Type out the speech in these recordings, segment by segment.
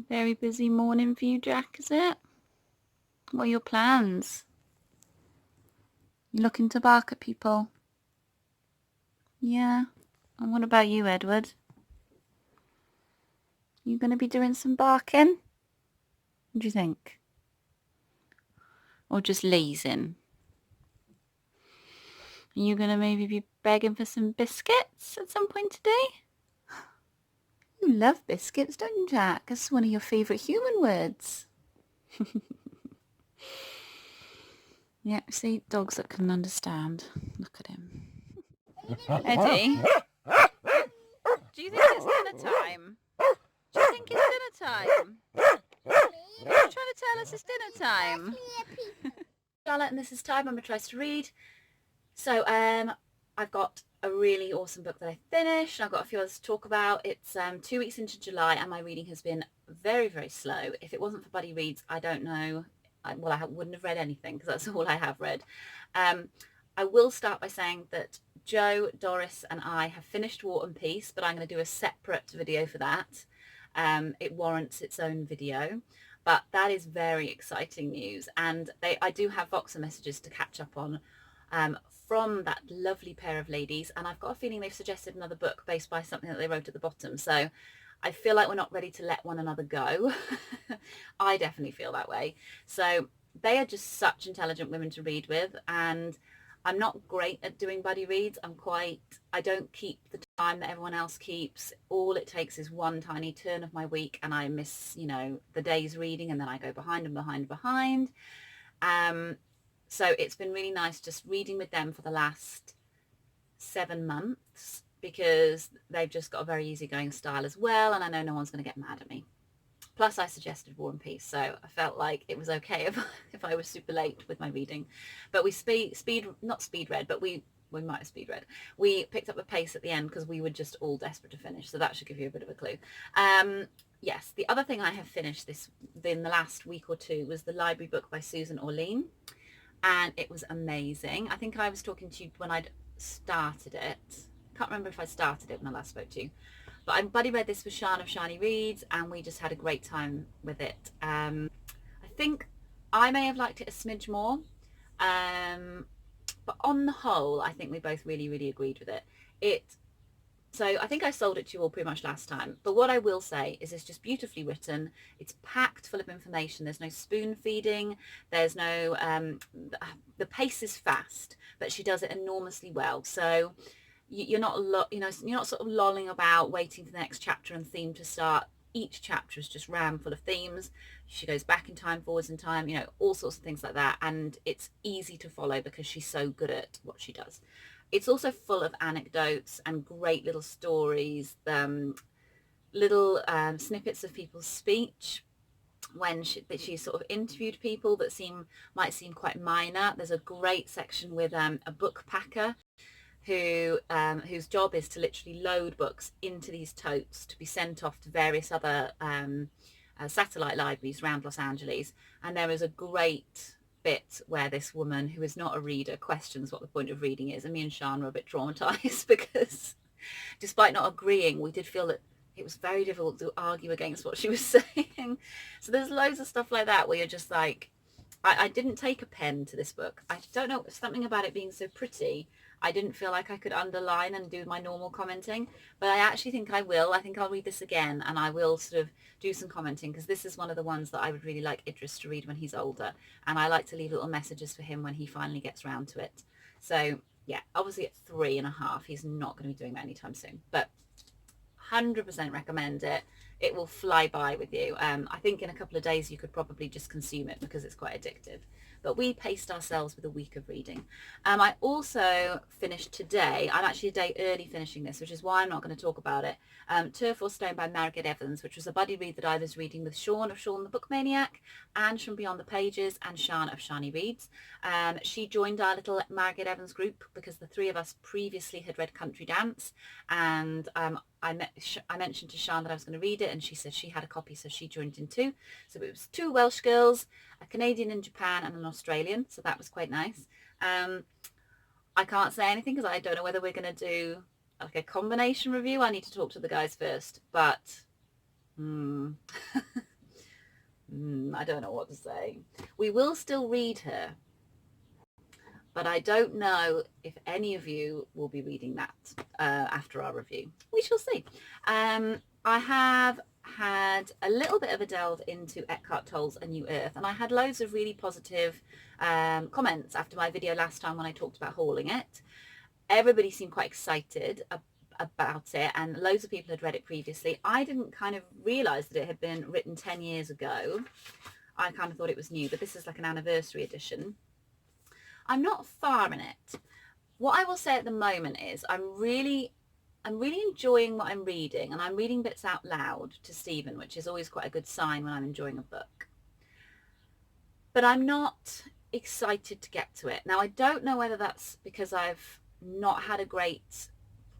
Very busy morning for you, Jack, is it? What are your plans? You looking to bark at people? Yeah. And what about you, Edward? You going to be doing some barking? What do you think? Or just lazing? Are you going to maybe be begging for some biscuits at some point today? You love biscuits, don't you, Jack? That's one of your favourite human words. Yeah, see, dogs that can understand. Look at him. Eddie, do you think it's dinner time? Do you think it's dinner time? Are you trying to tell us it's dinner time? Charlotte, and this is Time Mama Tries to Read. So I've got a really awesome book that I finished. I've got a few others to talk about. It's 2 weeks into July and my reading has been very, very slow. If it wasn't for Buddy Reads, I don't know. I wouldn't have read anything because that's all I have read. I will start by saying that Joe, Doris and I have finished War and Peace, but I'm going to do a separate video for that. It warrants its own video. But that is very exciting news, and I do have Voxer messages to catch up on from that lovely pair of ladies, and I've got a feeling they've suggested another book based by something that they wrote at the bottom, so I feel like we're not ready to let one another go. I definitely feel that way. So they are just such intelligent women to read with, and I'm not great at doing buddy reads. I don't keep the time that everyone else keeps. All it takes is one tiny turn of my week and I miss, the day's reading, and then I go behind and behind and behind. So it's been really nice just reading with them for the last 7 months because they've just got a very easygoing style as well, and I know no one's going to get mad at me. Plus I suggested War and Peace, so I felt like it was okay if I was super late with my reading. But we not speed read, but we might have speed read. We picked up the pace at the end because we were just all desperate to finish, so that should give you a bit of a clue. Yes, the other thing I have finished in the last week or two was the library book by Susan Orlean, and it was amazing. I think I was talking to you when I'd started it. Can't remember if I started it when I last spoke to you. But I buddy read this with Shan of Shani Reads, and we just had a great time with it. I think I may have liked it a smidge more, but on the whole, I think we both really, really agreed with it. So I think I sold it to you all pretty much last time. But what I will say is it's just beautifully written. It's packed full of information. There's no spoon feeding. There's no, the pace is fast, but she does it enormously well. So you're not sort of lolling about waiting for the next chapter and theme to start. Each chapter is just rammed full of themes. She goes back in time, forwards in time, all sorts of things like that, and it's easy to follow because she's so good at what she does. It's also full of anecdotes and great little stories, little snippets of people's speech when she sort of interviewed people that might seem quite minor. There's a great section with a book packer whose job is to literally load books into these totes to be sent off to various other satellite libraries around Los Angeles. And there is a great bit where this woman, who is not a reader, questions what the point of reading is, and me and Sean were a bit traumatized because despite not agreeing, we did feel that it was very difficult to argue against what she was saying. So there's loads of stuff like that where you're just like, I didn't take a pen to this book. I don't know, something about it being so pretty, I didn't feel like I could underline and do my normal commenting, but I actually think I will. I think I'll read this again and I will sort of do some commenting, because this is one of the ones that I would really like Idris to read when he's older, and I like to leave little messages for him when he finally gets around to it. So yeah, obviously at 3.5 he's not going to be doing that anytime soon, but 100% recommend it. It will fly by with you. I think in a couple of days you could probably just consume it because it's quite addictive. But we paced ourselves with a week of reading. I also finished today, I'm actually a day early finishing this, which is why I'm not going to talk about it, Terfel Snow by Margaret Evans, which was a buddy read that I was reading with Sean of Sean the Book Maniac, and from Beyond the Pages, and Shan of Shani Reads. She joined our little Margaret Evans group because the three of us previously had read Country Dance, and I mentioned to Shan that I was going to read it, and she said she had a copy, so she joined in too. So it was 2 Welsh girls, a Canadian in Japan and an Australian, so that was quite nice. I can't say anything because I don't know whether we're going to do like a combination review. I need to talk to the guys first, but I don't know what to say. We will still read her, but I don't know if any of you will be reading that after our review. We shall see. I have had a little bit of a delve into Eckhart Tolle's A New Earth, and I had loads of really positive comments after my video last time when I talked about hauling it. Everybody seemed quite excited about it, and loads of people had read it previously. I didn't kind of realise that it had been written 10 years ago. I kind of thought it was new, but this is like an anniversary edition. I'm not far in it. What I will say at the moment is I'm really enjoying what I'm reading, and I'm reading bits out loud to Stephen, which is always quite a good sign when I'm enjoying a book. But I'm not excited to get to it. Now, I don't know whether that's because I've not had a great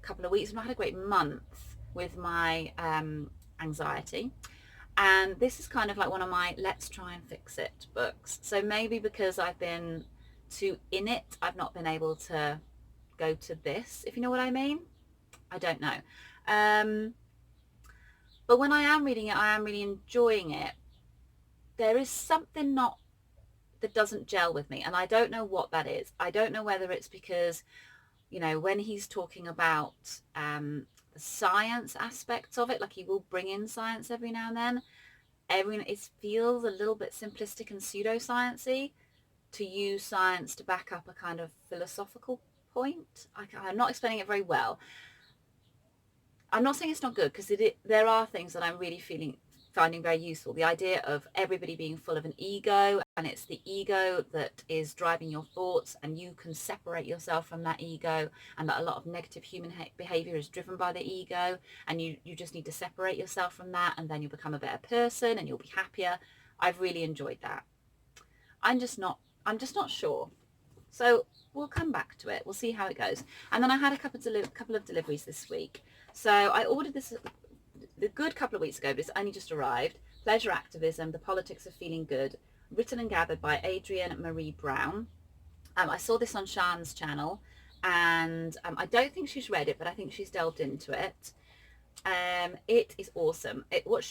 couple of weeks, I've not had a great month with my anxiety. And this is kind of like one of my let's try and fix it books. So maybe because I've been too in it, I've not been able to go to this, if you know what I mean. I don't know. But when I am reading it, I am really enjoying it. There is something that doesn't gel with me, and I don't know what that is. I don't know whether it's because, you know, when he's talking about the science aspects of it, like he will bring in science every now and then, it feels a little bit simplistic and pseudoscience-y to use science to back up a kind of philosophical point. I'm not explaining it very well. I'm not saying it's not good, because there are things that I'm really finding very useful. The idea of everybody being full of an ego, and it's the ego that is driving your thoughts, and you can separate yourself from that ego, and that a lot of negative human behavior is driven by the ego, and you just need to separate yourself from that, and then you'll become a better person and you'll be happier. I've really enjoyed that. I'm just not sure. So we'll come back to it. We'll see how it goes. And then I had a couple of deliveries this week. So I ordered this a good couple of weeks ago, but it's only just arrived. Pleasure Activism, The Politics of Feeling Good, written and gathered by Adrienne Marie Brown. I saw this on Sian's channel, and I don't think she's read it, but I think she's delved into it. It is awesome. What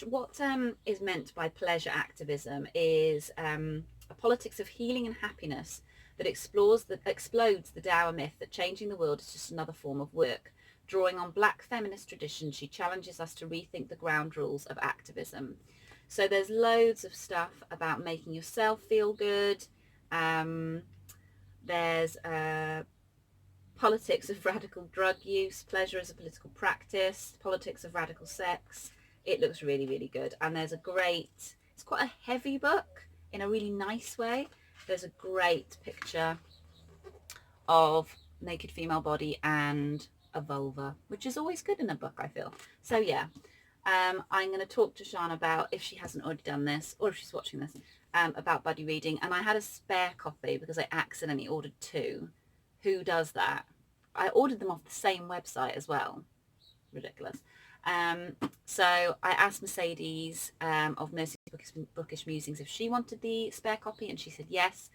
is meant by pleasure activism is a politics of healing and happiness that explodes the Dower myth that changing the world is just another form of work. Drawing on Black feminist tradition, she challenges us to rethink the ground rules of activism. So there's loads of stuff about making yourself feel good. There's politics of radical drug use, pleasure as a political practice, politics of radical sex. It looks really, really good. And there's it's quite a heavy book in a really nice way. There's a great picture of naked female body and a vulva, which is always good in a book, I feel. So yeah, I'm going to talk to Sian about, if she hasn't already done this, or if she's watching this, about buddy reading. And I had a spare copy because I accidentally ordered 2. Who does that? I ordered them off the same website as well. Ridiculous. So I asked Mercedes of Mercy's Bookish Musings if she wanted the spare copy, and she said yes.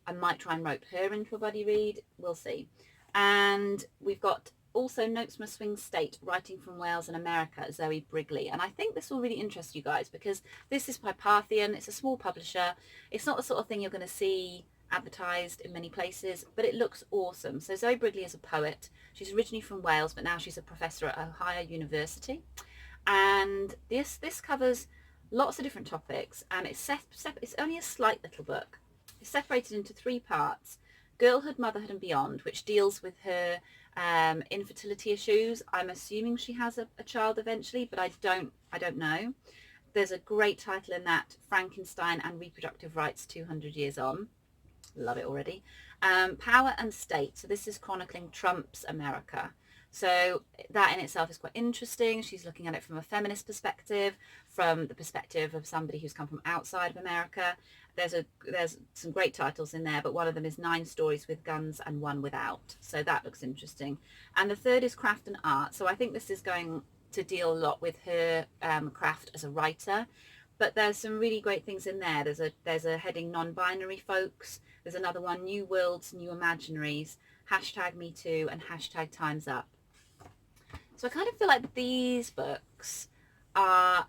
I might try and rope her into a buddy read. We'll see. And we've got also Notes from a Swing State, Writing from Wales and America, Zoe Brigley. And I think this will really interest you guys, because this is by Parthian. It's a small publisher. It's not the sort of thing you're going to see advertised in many places, but it looks awesome. So Zoe Brigley is a poet. She's originally from Wales, but now she's a professor at Ohio University. And this covers lots of different topics, and it's only a slight little book. It's separated into 3 parts: Girlhood, Motherhood and Beyond, which deals with her infertility issues. I'm assuming she has a child eventually, but I don't know. There's a great title in that, Frankenstein and Reproductive Rights 200 Years On. Love it already. Power and State. So this is chronicling Trump's America. So that in itself is quite interesting. She's looking at it from a feminist perspective, from the perspective of somebody who's come from outside of America. There's some great titles in there, but one of them is 9 Stories with Guns and One Without. So that looks interesting. And the third is Craft and Art. So I think this is going to deal a lot with her craft as a writer. But there's some really great things in there. There's a heading Non-Binary Folks. There's another one, New Worlds, New Imaginaries, #MeToo and #Time's Up. So I kind of feel like these books are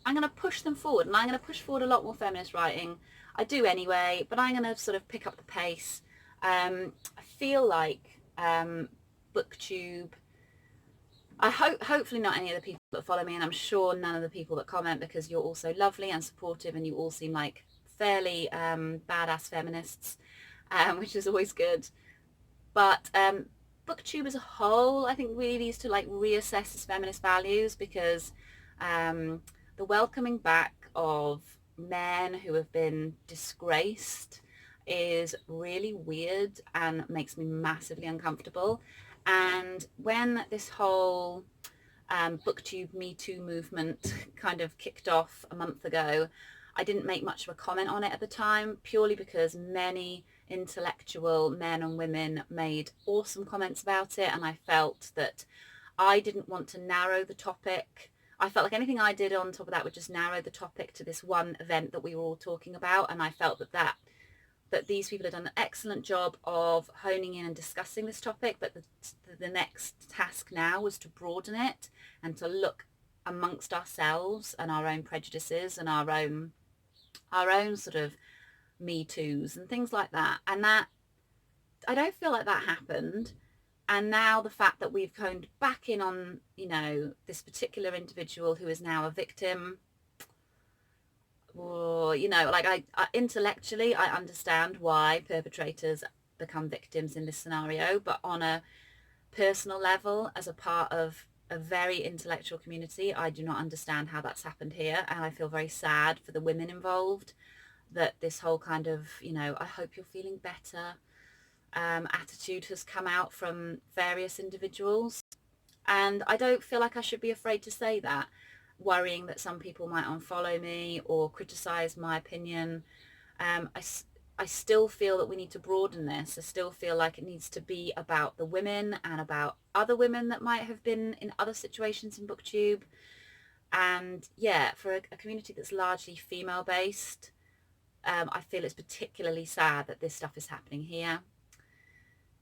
I'm going to push them forward, and I'm going to push forward a lot more feminist writing. I do anyway, but I'm going to sort of pick up the pace. I feel like BookTube, hopefully not any of the people that follow me, and I'm sure none of the people that comment, because you're all so lovely and supportive, and you all seem like fairly badass feminists, which is always good. But BookTube as a whole, I think, really needs to like reassess its feminist values, because the welcoming back of men who have been disgraced is really weird and makes me massively uncomfortable. And when this whole BookTube Me Too movement kind of kicked off a month ago, I didn't make much of a comment on it at the time, purely because many intellectual men and women made awesome comments about it, and I felt that I didn't want to narrow the topic. I felt like anything I did on top of that would just narrow the topic to this one event that we were all talking about, and I felt that these people had done an excellent job of honing in and discussing this topic, but the next task now was to broaden it and to look amongst ourselves and our own prejudices and our own sort of Me Too's and things like that. And that, I don't feel like that happened. And now the fact that we've honed back in on, you know, this particular individual who is now a victim, or, you know, like I intellectually, I understand why perpetrators become victims in this scenario, but on a personal level, as a part of a very intellectual community, I do not understand how that's happened here. And I feel very sad for the women involved, that this whole kind of, you know, I hope you're feeling better attitude has come out from various individuals. And I don't feel like I should be afraid to say that, worrying that some people might unfollow me or criticize my opinion. I still feel that we need to broaden this. I still feel like it needs to be about the women and about other women that might have been in other situations in BookTube. And yeah, for a community that's largely female based, I feel it's particularly sad that this stuff is happening here.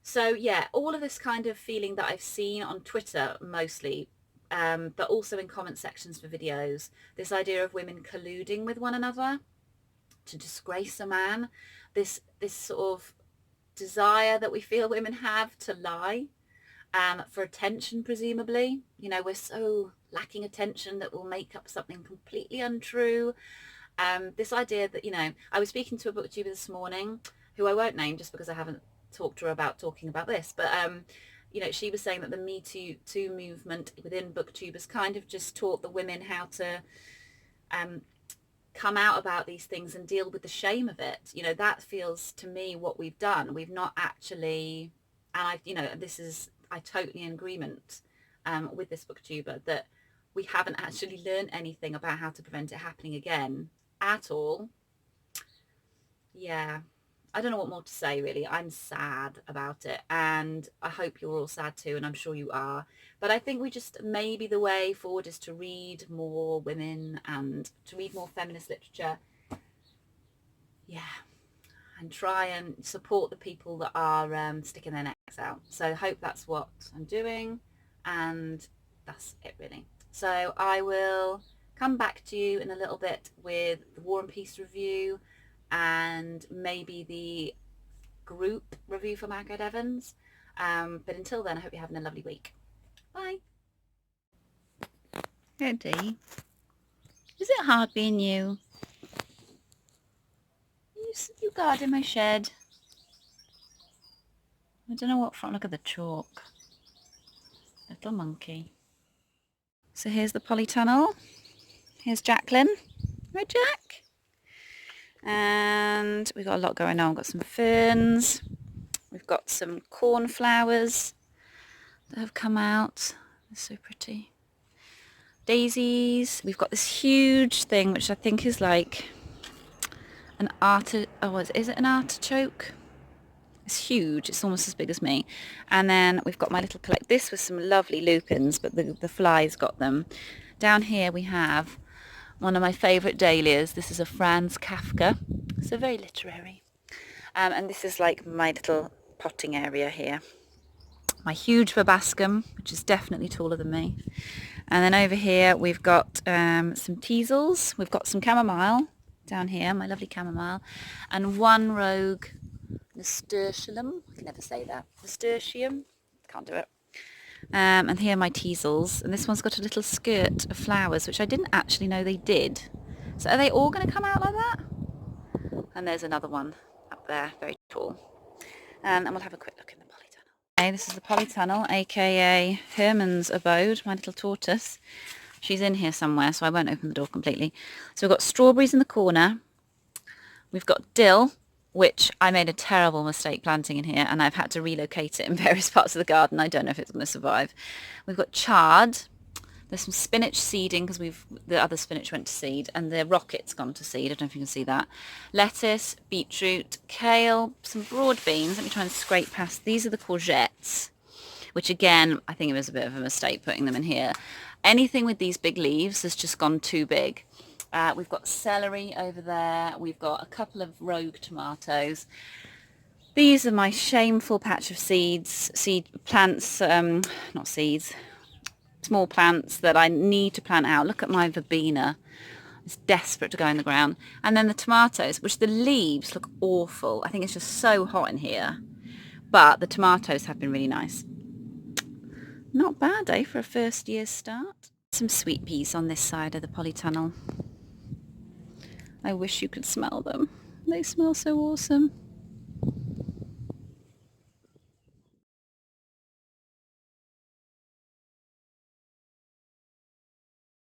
So yeah, all of this kind of feeling that I've seen on Twitter mostly, but also in comment sections for videos, this idea of women colluding with one another to disgrace a man, this sort of desire that we feel women have to lie, for attention, presumably. You know, we're so lacking attention that we'll make up something completely untrue. This idea that, you know, I was speaking to a booktuber this morning, who I won't name just because I haven't talked to her about talking about this, but you know, she was saying that the Me Too movement within booktubers kind of just taught the women how to come out about these things and deal with the shame of it. You know, that feels to me what we've done. We've not actually, and you know, I totally in agreement with this booktuber, that we haven't actually learned anything about how to prevent it happening again at all. Yeah, I don't know what more to say, really. I'm sad about it, and I hope you're all sad too, and I'm sure you are. But I think we just, maybe the way forward is to read more women and to read more feminist literature. Yeah, and try and support the people that are sticking their necks out. So I hope that's what I'm doing, and that's it, really. So I will come back to you in a little bit with the War and Peace review, and maybe the group review for Margaret Evans. But until then, I hope you're having a lovely week. Bye. Eddie, is it hard being you? You guarding my shed. I don't know what front. Look at the chalk. Little monkey. So here's the polytunnel. Here's Jacqueline. Right, Jack? And we've got a lot going on. We've got some ferns. We've got some cornflowers that have come out. They're so pretty. Daisies. We've got this huge thing, which I think is like an is it an artichoke? It's huge. It's almost as big as me. And then we've got my little this was some lovely lupins, but the flies got them. Down here we have one of my favourite dahlias. This is a Franz Kafka. So very literary. And this is like my little potting area here. My huge verbascum, which is definitely taller than me. And then over here we've got some teasels. We've got some chamomile down here, my lovely chamomile, and one rogue nasturtium. I can never say that. Nasturtium. Can't do it. And here are my teasels. And this one's got a little skirt of flowers, which I didn't actually know they did. So are they all going to come out like that? And there's another one up there, very tall. And we'll have a quick look in the polytunnel. Okay, this is the polytunnel, aka Herman's abode, my little tortoise. She's in here somewhere, so I won't open the door completely. So we've got strawberries in the corner. We've got dill, which I made a terrible mistake planting in here, and I've had to relocate it in various parts of the garden. I don't know if it's going to survive. We've got chard. There's some spinach seeding because the other spinach went to seed, and the rocket's gone to seed. I don't know if you can see that. Lettuce, beetroot, kale, some broad beans. Let me try and scrape past. These are the courgettes, which again, I think it was a bit of a mistake putting them in here. Anything with these big leaves has just gone too big. We've got celery over there. We've got a couple of rogue tomatoes. These are my shameful patch of seed plants, not seeds, small plants that I need to plant out. Look at my verbena. It's desperate to go in the ground. And then the tomatoes, which the leaves look awful. I think it's just so hot in here. But the tomatoes have been really nice. Not bad, eh, for a first year's start. Some sweet peas on this side of the polytunnel. I wish you could smell them. They smell so awesome.